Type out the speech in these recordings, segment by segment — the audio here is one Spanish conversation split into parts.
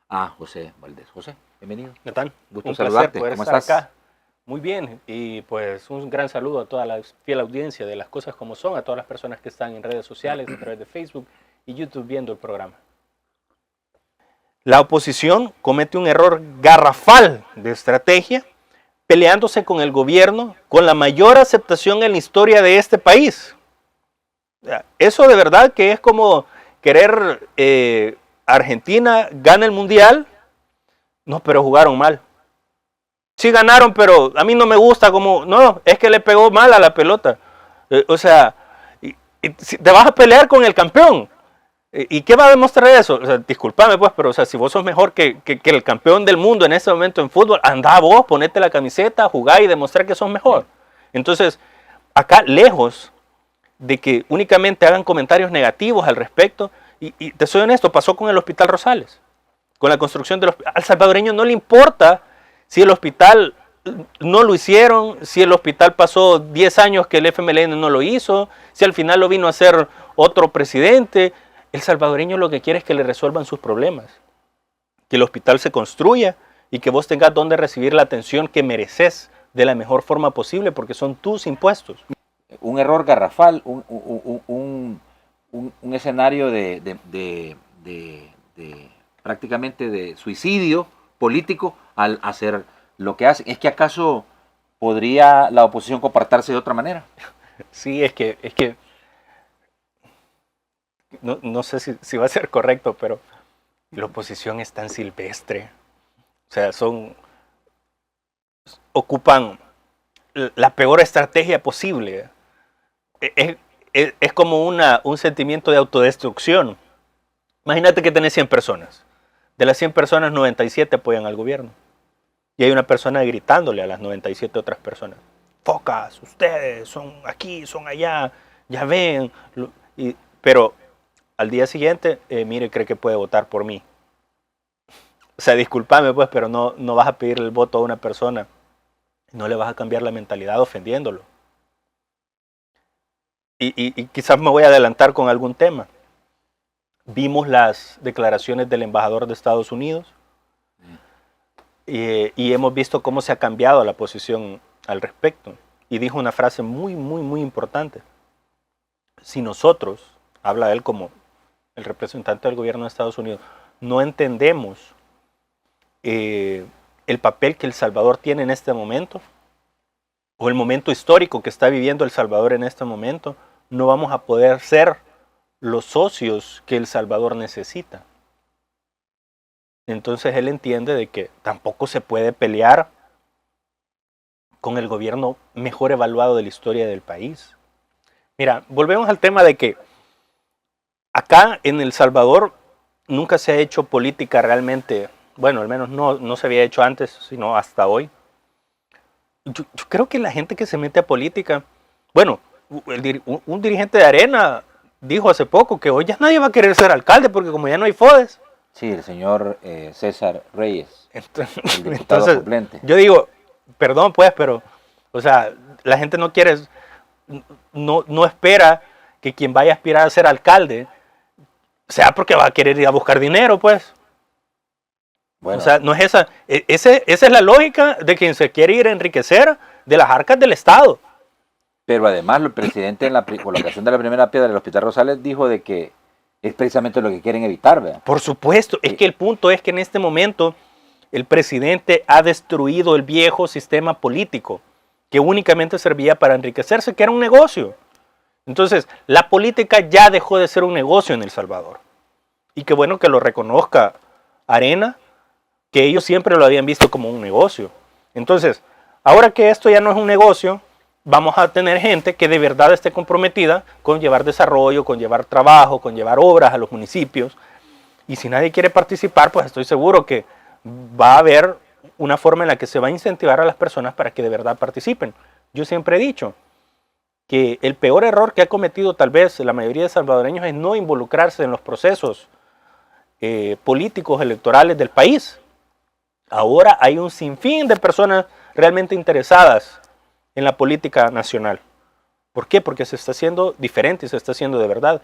a José Valdés. José, bienvenido. Natán, Gusto un saludarte. placer poder ¿Cómo estar estás? acá. Muy bien, y pues un gran saludo a toda la fiel audiencia de Las Cosas Como Son, a todas las personas que están en redes sociales, a través de Facebook y YouTube viendo el programa. La oposición comete un error garrafal de estrategia, peleándose con el gobierno con la mayor aceptación en la historia de este país. Eso de verdad que es como querer Argentina gana el mundial, no, pero jugaron mal. Sí ganaron, pero a mí no me gusta como, no, es que le pegó mal a la pelota. O sea, si te vas a pelear con el campeón. ¿Y qué va a demostrar eso? O sea, discúlpame pues, pero o sea, si vos sos mejor que el campeón del mundo en este momento en fútbol, anda vos, ponete la camiseta, jugá y demostrar que sos mejor. Entonces, acá lejos de que únicamente hagan comentarios negativos al respecto, y te soy honesto, pasó con el Hospital Rosales, con la construcción del hospital. Al salvadoreño no le importa si el hospital no lo hicieron, si el hospital pasó 10 años que el FMLN no lo hizo, si al final lo vino a hacer otro presidente. El salvadoreño lo que quiere es que le resuelvan sus problemas, que el hospital se construya y que vos tengas donde recibir la atención que mereces de la mejor forma posible, porque son tus impuestos. Un error garrafal, un escenario de prácticamente de suicidio político al hacer lo que hace. ¿Es que acaso podría la oposición comportarse de otra manera? Sí, es que no sé si va a ser correcto, pero la oposición es tan silvestre. O sea, ocupan la peor estrategia posible. Es como un sentimiento de autodestrucción. Imagínate que tenés 100 personas. De las 100 personas, 97 apoyan al gobierno. Y hay una persona gritándole a las 97 otras personas. Focas, ustedes son aquí, son allá, ya ven. Pero al día siguiente, mire, cree que puede votar por mí. O sea, discúlpame pues, pero no vas a pedir el voto a una persona. No le vas a cambiar la mentalidad ofendiéndolo. Y quizás me voy a adelantar con algún tema. Vimos las declaraciones del embajador de Estados Unidos y hemos visto cómo se ha cambiado la posición al respecto. Y dijo una frase muy importante. Si nosotros, habla él como el representante del gobierno de Estados Unidos, no entendemos el papel que El Salvador tiene en este momento, o el momento histórico que está viviendo El Salvador en este momento, no vamos a poder ser los socios que El Salvador necesita. Entonces él entiende de que tampoco se puede pelear con el gobierno mejor evaluado de la historia del país. Mira, volvemos al tema de que acá en El Salvador nunca se ha hecho política realmente, bueno, al menos no se había hecho antes, sino hasta hoy. Yo creo que la gente que se mete a política, bueno, un dirigente de Arena dijo hace poco que hoy ya nadie va a querer ser alcalde porque como ya no hay FODES. Sí, el señor César Reyes, Entonces, el diputado suplente. yo digo, perdón pues, pero, o sea, la gente no quiere, no espera que quien vaya a aspirar a ser alcalde sea porque va a querer ir a buscar dinero, pues. Bueno. O sea, no es esa es la lógica de quien se quiere ir a enriquecer de las arcas del Estado. Pero además el presidente en la colocación de la primera piedra del Hospital Rosales dijo de que es precisamente lo que quieren evitar, ¿verdad? Por supuesto, es que el punto es que en este momento el presidente ha destruido el viejo sistema político que únicamente servía para enriquecerse, que era un negocio. Entonces, la política ya dejó de ser un negocio en El Salvador. Y qué bueno que lo reconozca Arena, que ellos siempre lo habían visto como un negocio. Entonces, ahora que esto ya no es un negocio, vamos a tener gente que de verdad esté comprometida con llevar desarrollo, con llevar trabajo, con llevar obras a los municipios. Y si nadie quiere participar, pues estoy seguro que va a haber una forma en la que se va a incentivar a las personas para que de verdad participen. Yo siempre he dicho que el peor error que ha cometido tal vez la mayoría de salvadoreños es no involucrarse en los procesos políticos electorales del país. Ahora hay un sinfín de personas realmente interesadas en la política nacional. ¿Por qué? Porque se está haciendo diferente y se está haciendo de verdad.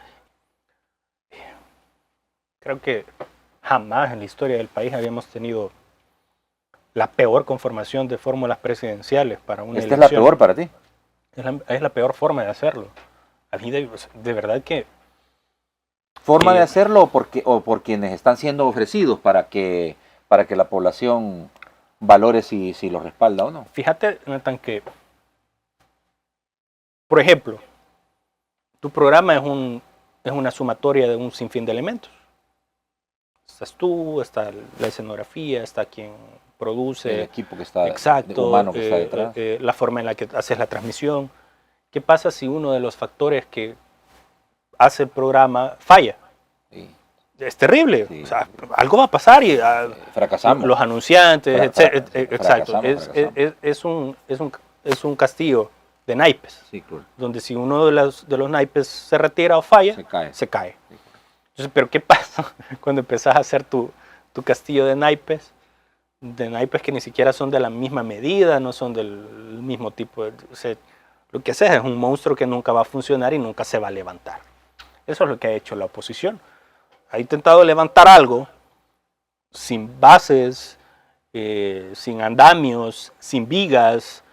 Creo que Jamás en la historia del país habíamos tenido la peor conformación de fórmulas presidenciales para una ¿Esta es la elección. peor para ti? Es la peor forma de hacerlo. A mí de verdad que... ¿Forma de hacerlo o por quienes están siendo ofrecidos para que la población valore si lo respalda o no? Fíjate, Nathan, que, por ejemplo, tu programa es una sumatoria de un sinfín de elementos. Estás tú, está la escenografía, está quien produce. El equipo que está, exacto, humano que está detrás. La forma en la que haces la transmisión. ¿Qué pasa si uno de los factores que hace el programa falla? Sí. Es terrible. Sí. O sea, algo va a pasar y fracasamos. los anunciantes, exacto. Fracasamos. Es un castillo de naipes, Sí, claro. donde si uno de los naipes se retira o falla, se cae. Sí. Entonces, pero ¿qué pasa cuando empezás a hacer tu castillo de naipes que ni siquiera son de la misma medida, no son del mismo tipo? O sea, lo que haces es un monstruo que nunca va a funcionar y nunca se va a levantar. Eso es lo que ha hecho la oposición. Ha intentado levantar algo sin bases, sin andamios, sin vigas,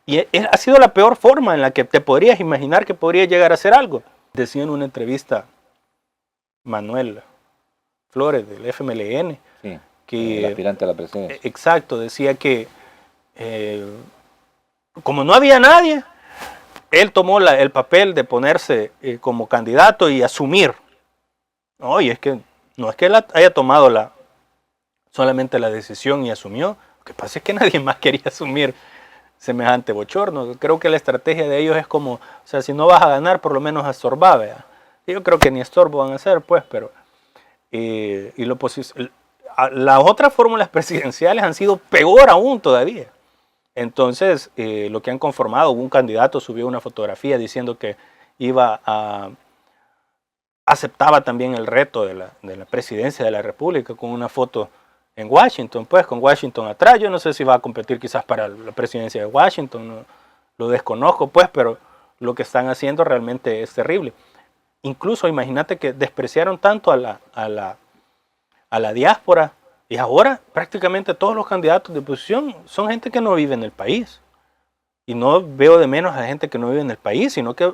y ha sido la peor forma en la que te podrías imaginar que podría llegar a ser algo. Decía en una entrevista Manuel Flores del FMLN, Sí, que el aspirante a la presidencia. Exacto, decía que como no había nadie, él tomó el papel de ponerse como candidato y asumir. Oye, es que no es que él haya tomado solamente la decisión y asumió. Lo que pasa es que nadie más quería asumir semejante bochorno. Creo que la estrategia de ellos es como, o sea, si no vas a ganar, por lo menos estorbar, ¿vea? Yo creo que ni estorbo van a hacer, pues, pero... las otras fórmulas presidenciales han sido peor aún todavía. Entonces, lo que han conformado, un candidato subió una fotografía diciendo que aceptaba también el reto de la presidencia de la República con una foto en Washington, pues con Washington atrás. Yo no sé si va a competir quizás para la presidencia de Washington, no, lo desconozco, pues, pero lo que están haciendo realmente es terrible. Incluso imagínate que despreciaron tanto a la diáspora y ahora prácticamente todos los candidatos de oposición son gente que no vive en el país. Y no veo de menos a gente que no vive en el país, sino que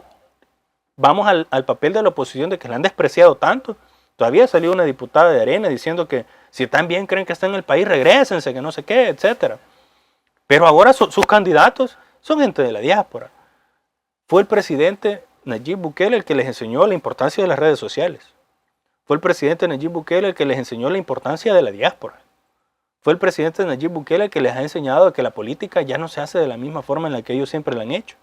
vamos al papel de la oposición de que la han despreciado tanto. Todavía salió una diputada de Arena diciendo que si también creen que están en el país, regrésense, que no sé qué, etc. Pero ahora sus candidatos son gente de la diáspora. Fue el presidente Nayib Bukele el que les enseñó la importancia de las redes sociales. Fue el presidente Nayib Bukele el que les enseñó la importancia de la diáspora. Fue el presidente Nayib Bukele el que les ha enseñado que la política ya no se hace de la misma forma en la que ellos siempre la han hecho.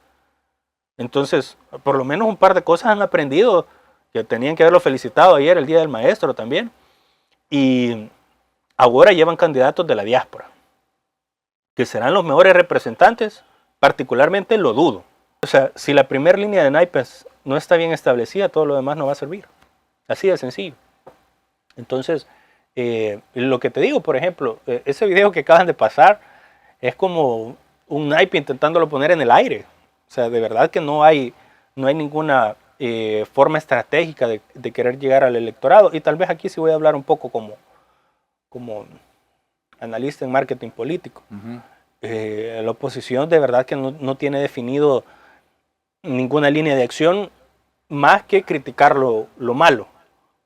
Entonces, por lo menos un par de cosas han aprendido que tenían que haberlo felicitado ayer, el Día del Maestro también. Y ahora llevan candidatos de la diáspora, que serán los mejores representantes, particularmente lo dudo. O sea, si la primera línea de naipes no está bien establecida, todo lo demás no va a servir. Así de sencillo. Entonces, lo que te digo, por ejemplo, ese video que acaban de pasar es como un naipe intentándolo poner en el aire. O sea, de verdad que no hay ninguna forma estratégica de querer llegar al electorado. Y tal vez aquí sí voy a hablar un poco como analista en marketing político. La oposición de verdad que no tiene definido ninguna línea de acción más que criticar lo malo.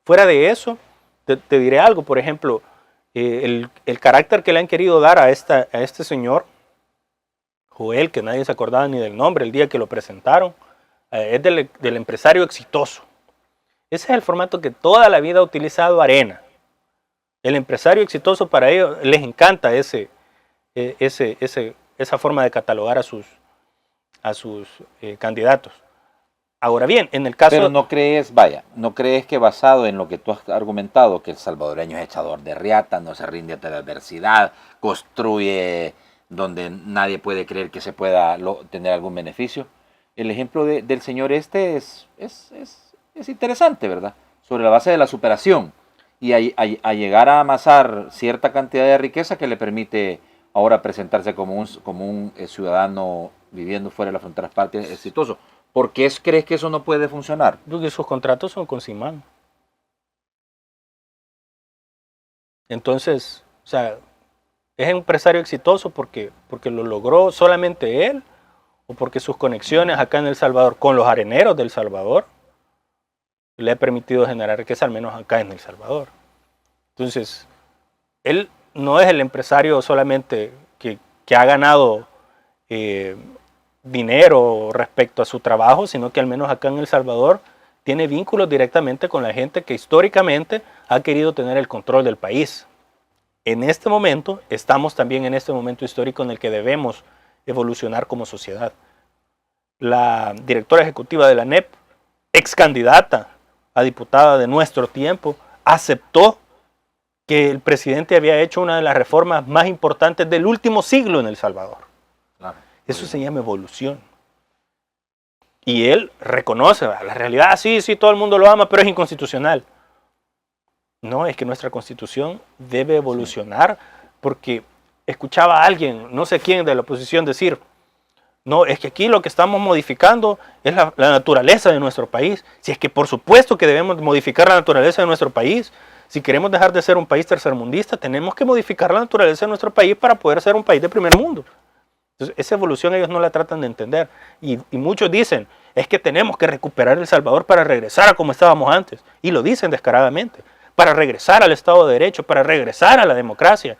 Fuera de eso, te diré algo, por ejemplo, el carácter que le han querido dar a este señor, Joel, que nadie se acordaba ni del nombre el día que lo presentaron, es del empresario exitoso. Ese es el formato que toda la vida ha utilizado Arena. El empresario exitoso, para ellos les encanta esa forma de catalogar a sus candidatos. Ahora bien, en el caso... Pero no crees que basado en lo que tú has argumentado, que el salvadoreño es echador de riata, no se rinde ante la adversidad, construye donde nadie puede creer que se pueda tener algún beneficio, el ejemplo del señor es interesante, ¿verdad? Sobre la base de la superación y a llegar a amasar cierta cantidad de riqueza que le permite ahora presentarse como un ciudadano viviendo fuera de las fronteras patrias exitoso. ¿Por qué crees que eso no puede funcionar? Porque sus contratos son con Simán. Entonces, o sea, ¿es un empresario exitoso porque lo logró solamente él? ¿O porque sus conexiones acá en El Salvador con los areneros de El Salvador le ha permitido generar riqueza, al menos acá en El Salvador? Entonces, él no es el empresario solamente que ha ganado dinero respecto a su trabajo, sino que al menos acá en El Salvador tiene vínculos directamente con la gente que históricamente ha querido tener el control del país. En este momento, estamos también en este momento histórico en el que debemos evolucionar como sociedad. La directora ejecutiva de la ANEP, ex candidata a diputada de nuestro tiempo, aceptó que el presidente había hecho una de las reformas más importantes del último siglo en El Salvador. Claro. Eso se llama evolución. Y él reconoce la realidad, sí, todo el mundo lo ama, pero es inconstitucional. No, es que nuestra constitución debe evolucionar, porque escuchaba a alguien, no sé quién de la oposición, decir, no, es que aquí lo que estamos modificando es la naturaleza de nuestro país. Si es que por supuesto que debemos modificar la naturaleza de nuestro país. Si queremos dejar de ser un país tercermundista, tenemos que modificar la naturaleza de nuestro país para poder ser un país de primer mundo. Entonces, esa evolución ellos no la tratan de entender. Y muchos dicen, es que tenemos que recuperar El Salvador para regresar a como estábamos antes. Y lo dicen descaradamente. Para regresar al Estado de Derecho, para regresar a la democracia.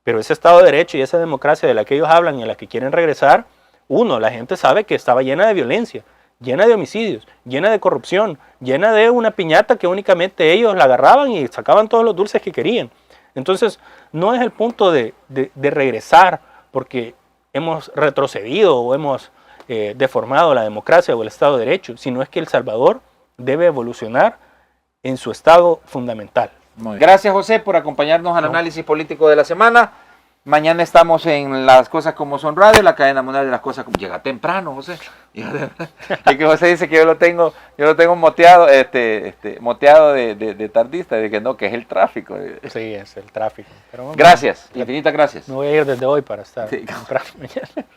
Pero ese Estado de Derecho y esa democracia de la que ellos hablan y a la que quieren regresar, la gente sabe que estaba llena de violencia, llena de homicidios, llena de corrupción, llena de una piñata que únicamente ellos la agarraban y sacaban todos los dulces que querían. Entonces, no es el punto de regresar porque hemos retrocedido o hemos deformado la democracia o el Estado de Derecho, sino es que El Salvador debe evolucionar en su estado fundamental. Gracias, José, por acompañarnos al análisis político de la semana. Mañana estamos en Las Cosas Como Son Radio, la cadena mundial de las cosas como... Llega temprano, José. Es que José dice que yo lo tengo moteado, moteado de tardista, de que no, que es el tráfico. Sí, es el tráfico. Pero gracias, infinitas gracias. Me voy a ir desde hoy para estar temprano mañana.